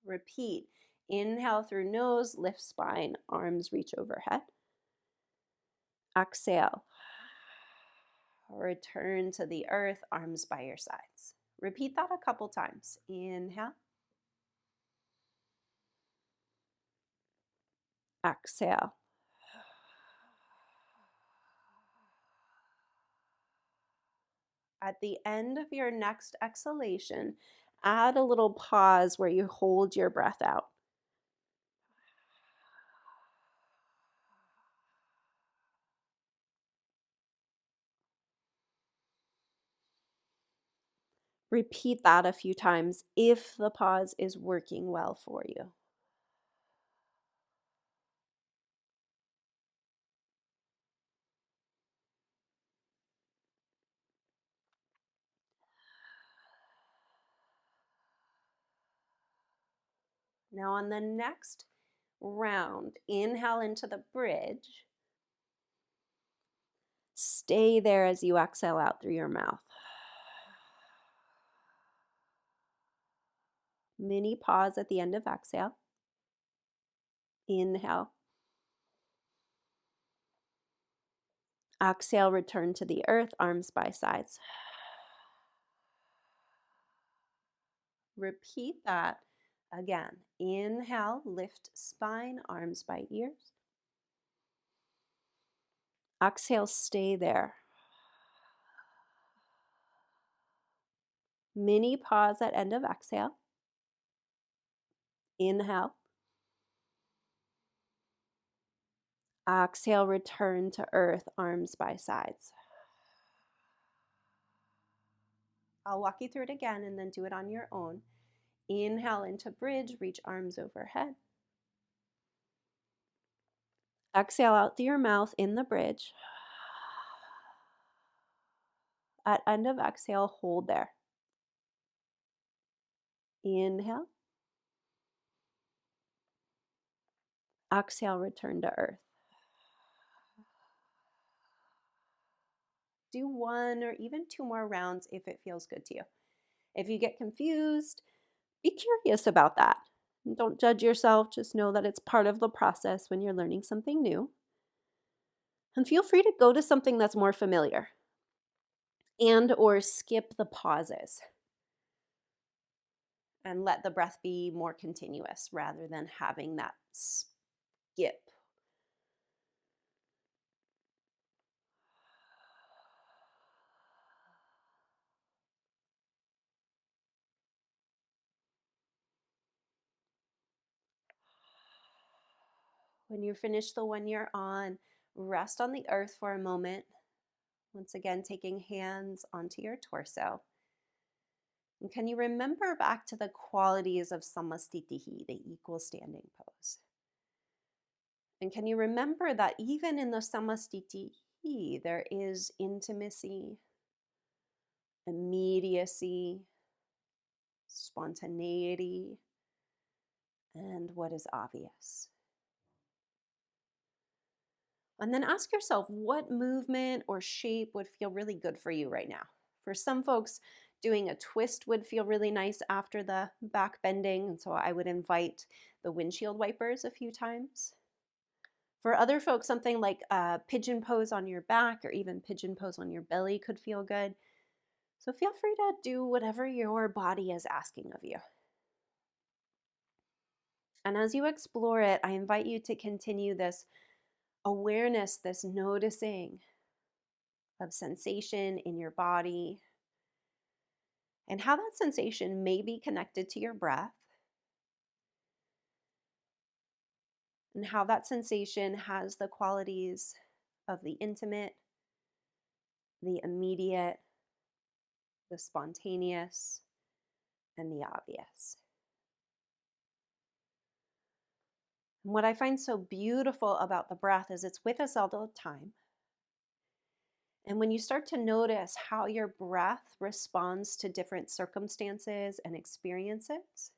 Repeat. Inhale through nose, lift spine, arms reach overhead. Exhale. Return to the earth, arms by your sides. Repeat that a couple times. Inhale. Exhale. At the end of your next exhalation, add a little pause where you hold your breath out. Repeat that a few times if the pause is working well for you. Now on the next round, inhale into the bridge. Stay there as you exhale out through your mouth. Mini pause at the end of exhale. Inhale. Exhale, return to the earth, arms by sides. Repeat that Again, inhale, lift spine, arms by ears. Exhale, stay there. Mini pause at end of exhale. Inhale. Exhale, return to earth, arms by sides. I'll walk you through it again and then do it on your own. Inhale into bridge, reach arms overhead. Exhale out through your mouth in the bridge. At end of exhale, hold there. Inhale. Exhale, return to earth. Do 1 or even 2 more rounds if it feels good to you. If you get confused, be curious about that. Don't judge yourself, just know that it's part of the process when you're learning something new. And feel free to go to something that's more familiar and or skip the pauses and let the breath be more continuous rather than having that skip. When you finish the one you're on, rest on the earth for a moment. Once again, taking hands onto your torso. And can you remember back to the qualities of samastitihi, the equal standing pose? And can you remember that even in the samastitihi, there is intimacy, immediacy, spontaneity, and what is obvious? And then ask yourself what movement or shape would feel really good for you right now. For some folks, doing a twist would feel really nice after the back bending, and so I would invite the windshield wipers a few times. For other folks, something like a pigeon pose on your back or even pigeon pose on your belly could feel good. So feel free to do whatever your body is asking of you. And as you explore it, I invite you to continue this awareness, this noticing of sensation in your body and how that sensation may be connected to your breath and how that sensation has the qualities of the intimate, the immediate, the spontaneous, and the obvious. And what I find so beautiful about the breath is it's with us all the time. And when you start to notice how your breath responds to different circumstances and experiences,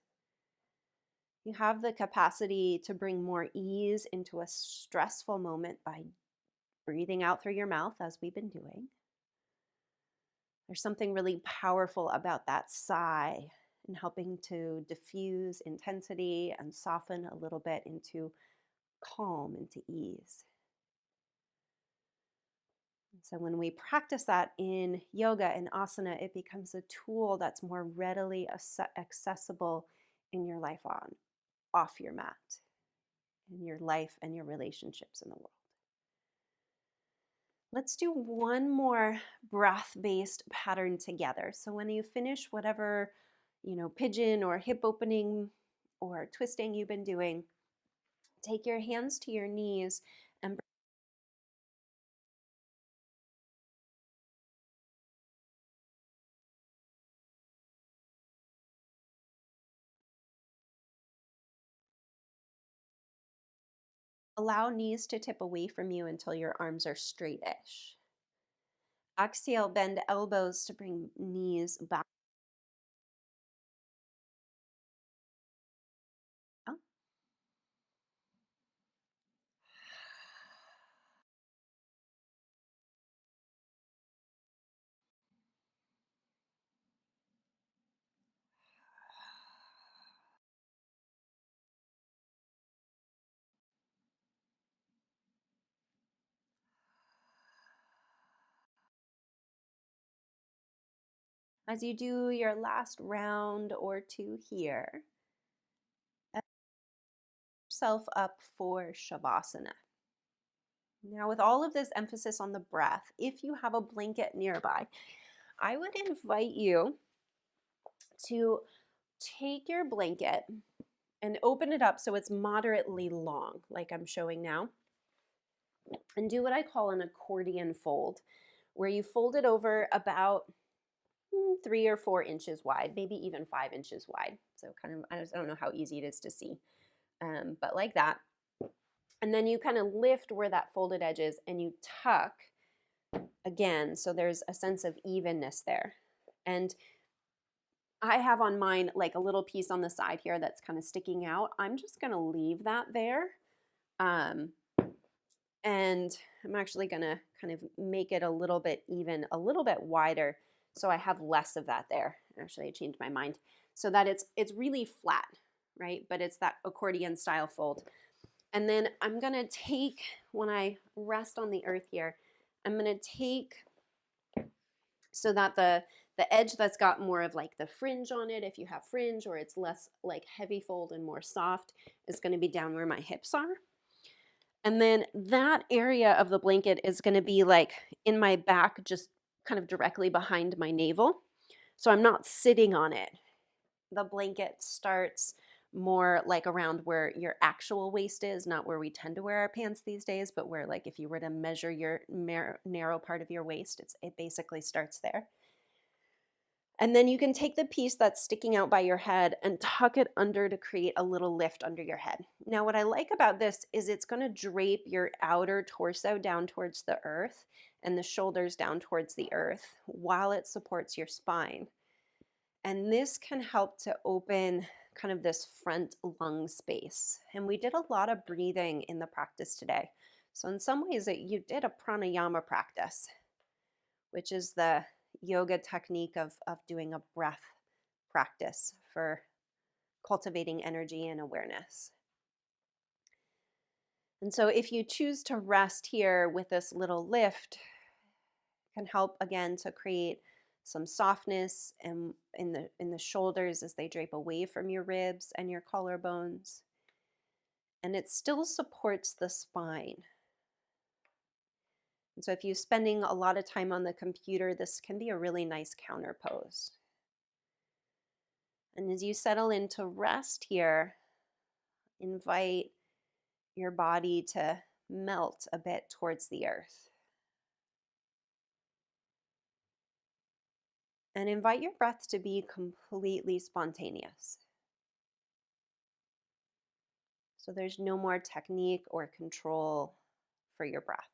you have the capacity to bring more ease into a stressful moment by breathing out through your mouth, as we've been doing. There's something really powerful about that sigh and helping to diffuse intensity and soften a little bit into calm, into ease. So when we practice that in yoga and asana, it becomes a tool that's more readily accessible in your life off your mat, in your life and your relationships in the world. Let's do one more breath-based pattern together. So when you finish whatever, pigeon or hip opening or twisting you've been doing, take your hands to your knees and allow knees to tip away from you until your arms are straight-ish. Exhale, bend elbows to bring knees back. As you do your last round or two here, yourself up for Shavasana. Now, with all of this emphasis on the breath, if you have a blanket nearby, I would invite you to take your blanket and open it up so it's moderately long, like I'm showing now, and do what I call an accordion fold, where you fold it over about 3 or 4 inches wide, maybe even 5 inches wide. So kind of, I don't know how easy it is to see, but like that. And then you kind of lift where that folded edge is and you tuck again. So there's a sense of evenness there. And I have on mine like a little piece on the side here that's kind of sticking out. I'm just going to leave that there. Um, and I'm actually going to kind of make it a little bit even, a little bit wider, so I have less of that there. Actually, I changed my mind so that it's really flat, right? But it's that accordion style fold. And then I'm going to take, when I rest on the earth here, I'm going to take so that the edge that's got more of like the fringe on it, if you have fringe, or it's less like heavy fold and more soft, is going to be down where my hips are. And then that area of the blanket is going to be like in my back, just kind of directly behind my navel. So I'm not sitting on it. The blanket starts more like around where your actual waist is, not where we tend to wear our pants these days, but where, like, if you were to measure your narrow part of your waist, it basically starts there. And then you can take the piece that's sticking out by your head and tuck it under to create a little lift under your head. Now, what I like about this is it's going to drape your outer torso down towards the earth and the shoulders down towards the earth while it supports your spine. And this can help to open kind of this front lung space. And we did a lot of breathing in the practice today. So in some ways, you did a pranayama practice, which is the yoga technique of doing a breath practice for cultivating energy and awareness. And so if you choose to rest here with this little lift, can help again to create some softness in the shoulders as they drape away from your ribs and your collarbones. And it still supports the spine. And so if you're spending a lot of time on the computer, this can be a really nice counter pose. And as you settle into rest here, invite your body to melt a bit towards the earth. And invite your breath to be completely spontaneous. So there's no more technique or control for your breath.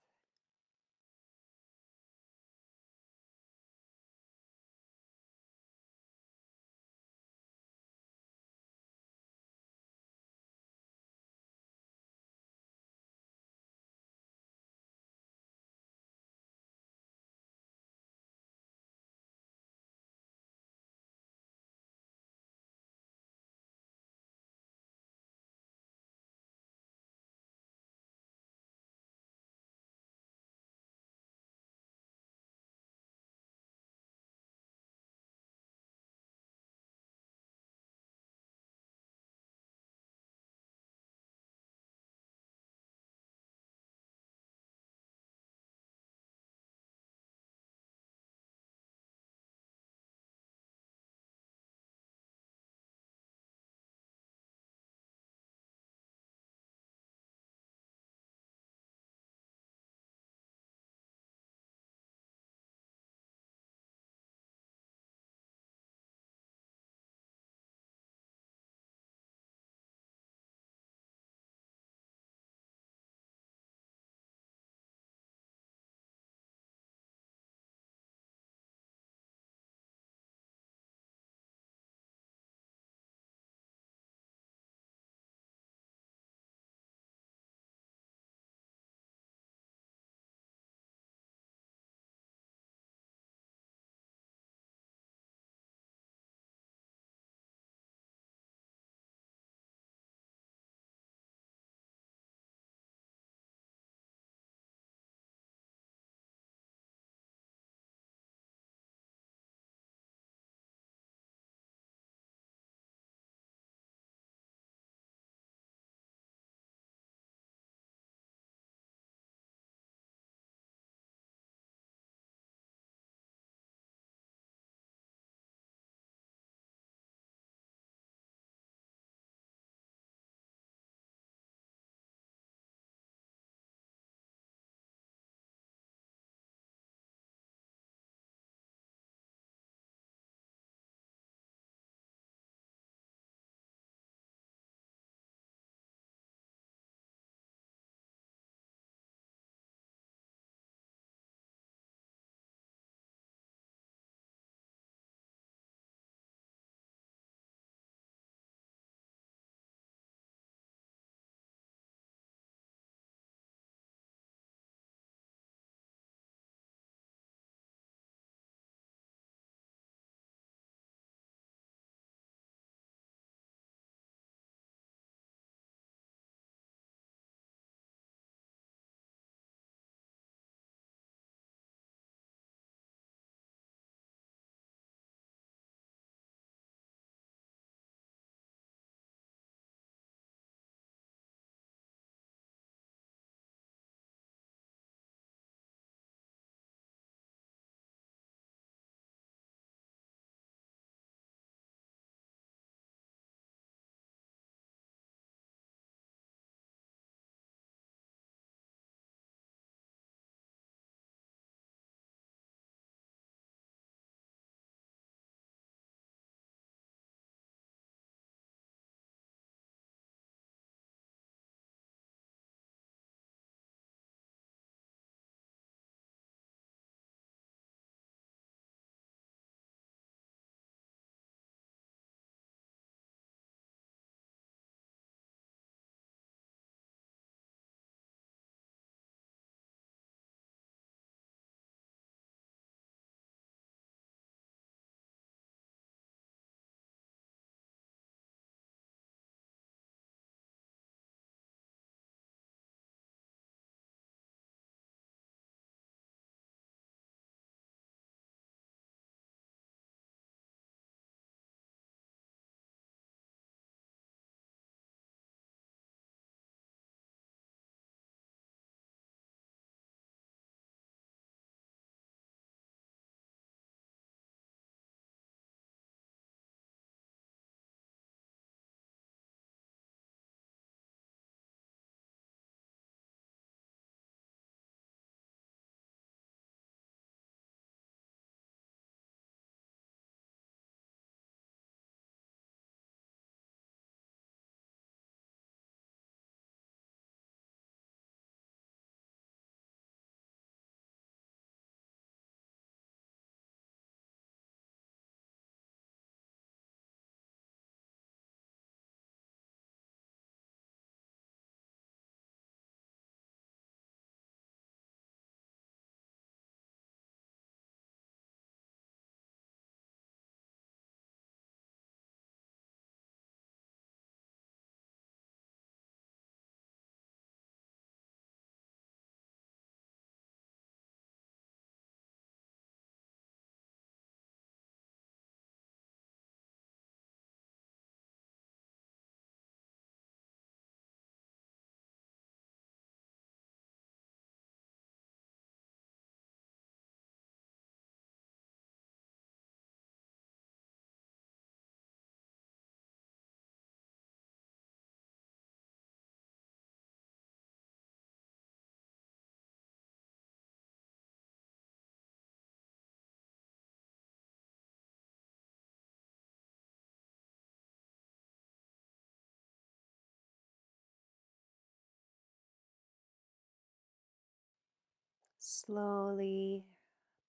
Slowly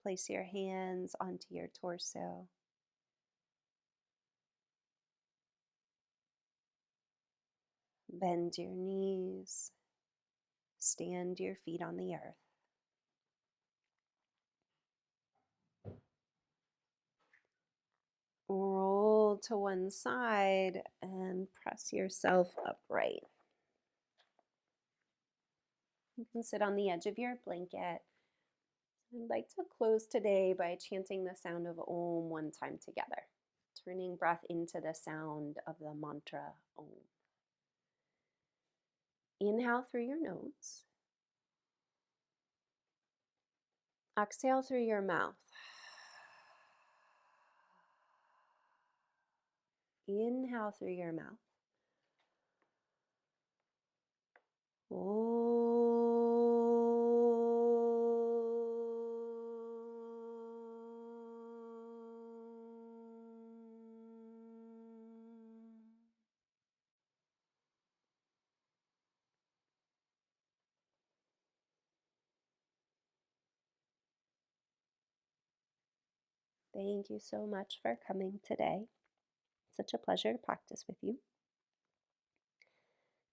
place your hands onto your torso. Bend your knees. Stand your feet on the earth. Roll to one side and press yourself upright. You can sit on the edge of your blanket. I'd like to close today by chanting the sound of Om one time together, turning breath into the sound of the mantra Om. Inhale through your nose. Exhale through your mouth. Inhale through your mouth. Thank you so much for coming today. Such a pleasure to practice with you.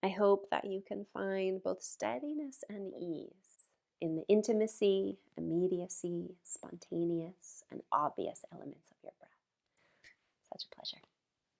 I hope that you can find both steadiness and ease in the intimacy, immediacy, spontaneous, and obvious elements of your breath. Such a pleasure.